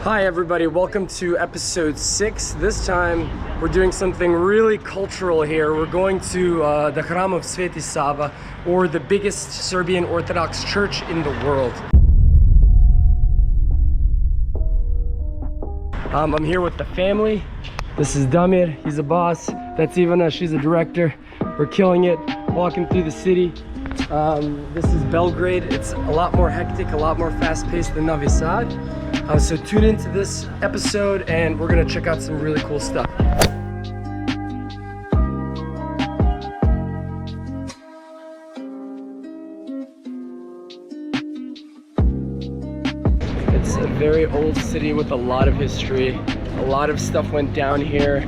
Hi everybody, welcome to episode 6. This time we're doing something really cultural here. We're going to the Hram of Sveti Sava, or the biggest Serbian Orthodox church in the world. I'm here with the family. This is Damir, he's a boss. That's Ivana, she's a director. We're killing it, walking through the city. This is Belgrade. It's a lot more hectic, a lot more fast-paced than Novi Sad. So tune into this episode and we're gonna check out some really cool stuff. It's a very old city with a lot of history. A lot of stuff went down here.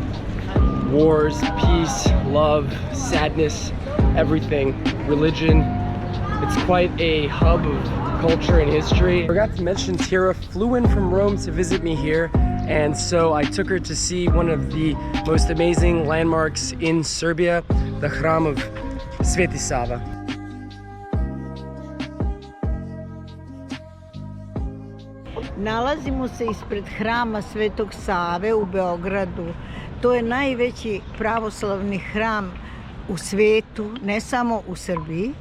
Wars, peace, love, sadness, everything, religion. It's quite a hub of culture and history. I forgot to mention, Tira flew in from Rome to visit me here, and so I took her to see one of the most amazing landmarks in Serbia, the Hram of Sveti Sava. Nalazimo se ispred Hrama Svetog Save u Beogradu. To je najveći pravoslavni hram u svetu, ne samo u Srbiji.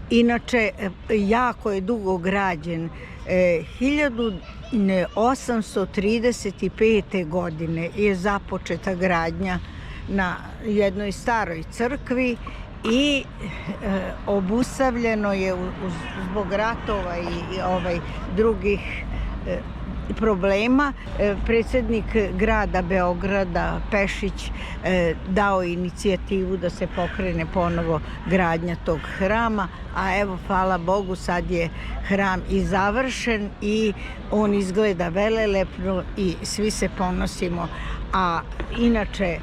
Inače, jako je dugo građen. 1835. godine je započeta gradnja na jednoj staroj crkvi i obustavljeno je zbog ratova i drugih problema. Predsjednik grada Beograda Pešić dao inicijativu da se pokrene ponovo gradnja tog hrama, a evo, hvala Bogu, sad je hram i završen i on izgleda velelepno i svi se ponosimo. A inače,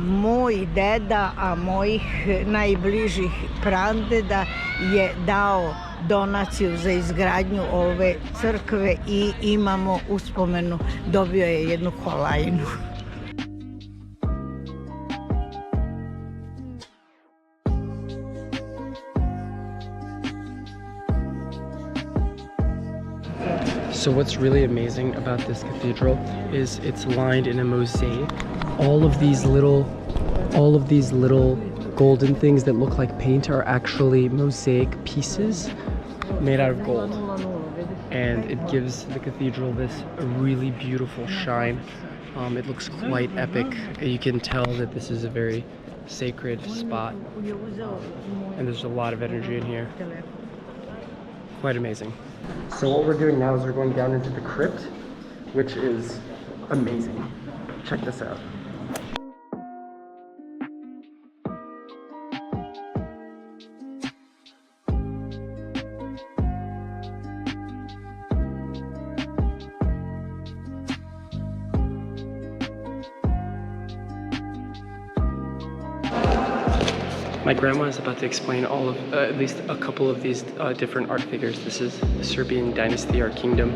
moj deda, a mojih najbližih pradeda je dao donaciju za izgradnju ove crkve i imamo uspomenu, dobio je jednu kolajnu. So what's really amazing about this cathedral is it's lined in a mosaic. All of these little golden things that look like paint are actually mosaic pieces made out of gold, and it gives the cathedral this really beautiful shine. It looks quite epic. You can tell that this is a very sacred spot, and there's a lot of energy in here. Quite amazing. So what we're doing now is we're going down into the crypt, which is amazing. Check this out. My grandma is about to explain all of, at least a couple of these different art figures. This is the Serbian dynasty, our kingdom.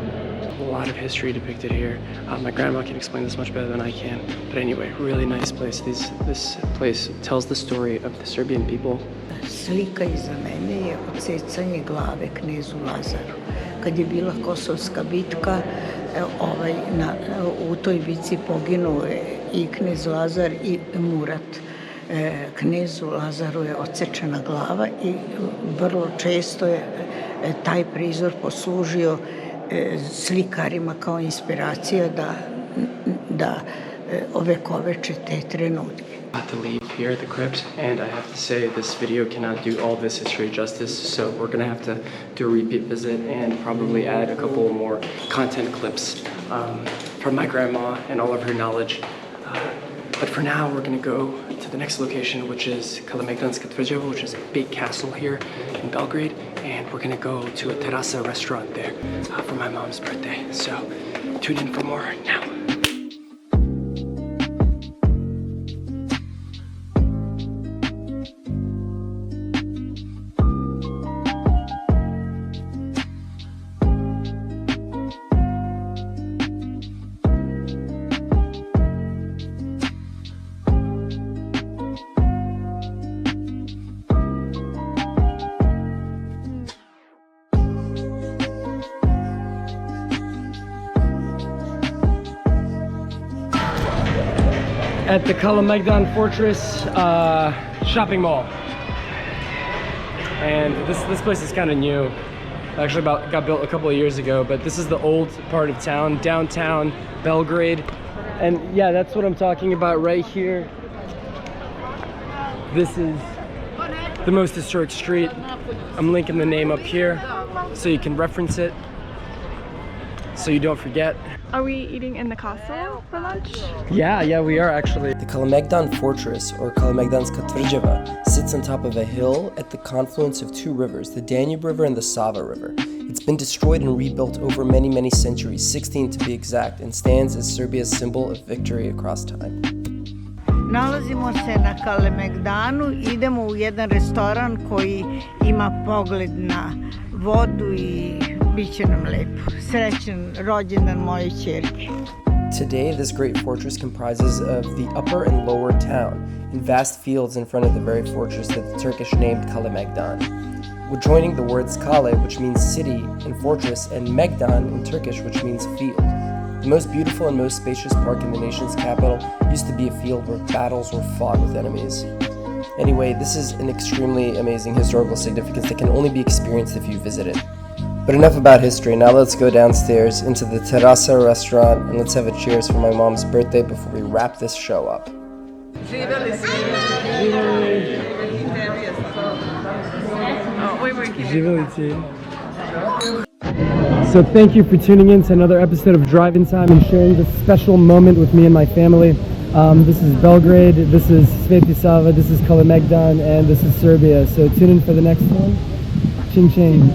A lot of history depicted here. My grandma can explain this much better than I can. But anyway, really nice place. This place tells the story of the Serbian people. Slika iza mene je odsecanje glave knezu Lazaru. Kad je bila Kosovska bitka, u toj bitci poginuo je i knez Lazar i Murat. Knezu Lazaru je odsečena glava i vrlo često je taj prizor poslužio slikarima kao inspiracija da ovekoveče te trenutke. I have to leave here at the crypt, and I have to say this video cannot do all this history justice, so we're gonna have to do a repeat visit and probably add a couple more content clips from my grandma and all of her knowledge. But for now, we're gonna go to the next location, which is Kalemegdan Fortress, which is a big castle here in Belgrade, and we're gonna go to a terasa restaurant there for my mom's birthday. So tune in for more now. at the Kalemegdan Fortress shopping mall. And this place is kind of new. Actually got built a couple of years ago, but this is the old part of town, downtown Belgrade. And yeah, that's what I'm talking about right here. This is the most historic street. I'm linking the name up here so you can reference it, so you don't forget. Are we eating in the castle for lunch? Yeah, we are actually. The Kalemegdan Fortress, or Kalemegdan's Cathedral, sits on top of a hill at the confluence of two rivers, the Danube River and the Sava River. It's been destroyed and rebuilt over many, many centuries, 16 to be exact, and stands as Serbia's symbol of victory across time. Nalazimo se na Kalemegdanu, idemo u jedan restoran koji ima pogled na vodu I bit će nam lepo. Srećan rođendan moje ćerke. Today, this great fortress comprises of the upper and lower town, and vast fields in front of the very fortress that the Turkish named Kalemegdan. We're joining the words Kale, which means city and fortress, and Megdan in Turkish, which means field. The most beautiful and most spacious park in the nation's capital used to be a field where battles were fought with enemies. Anyway, this is an extremely amazing historical significance that can only be experienced if you visit it. But enough about history, now let's go downstairs into the Terasa restaurant and let's have a cheers for my mom's birthday before we wrap this show up. So thank you for tuning in to another episode of Drive-In Time and sharing this special moment with me and my family. This is Belgrade, this is Sveti Sava, this is Kalemegdan, and this is Serbia. So tune in for the next one. Ching ching.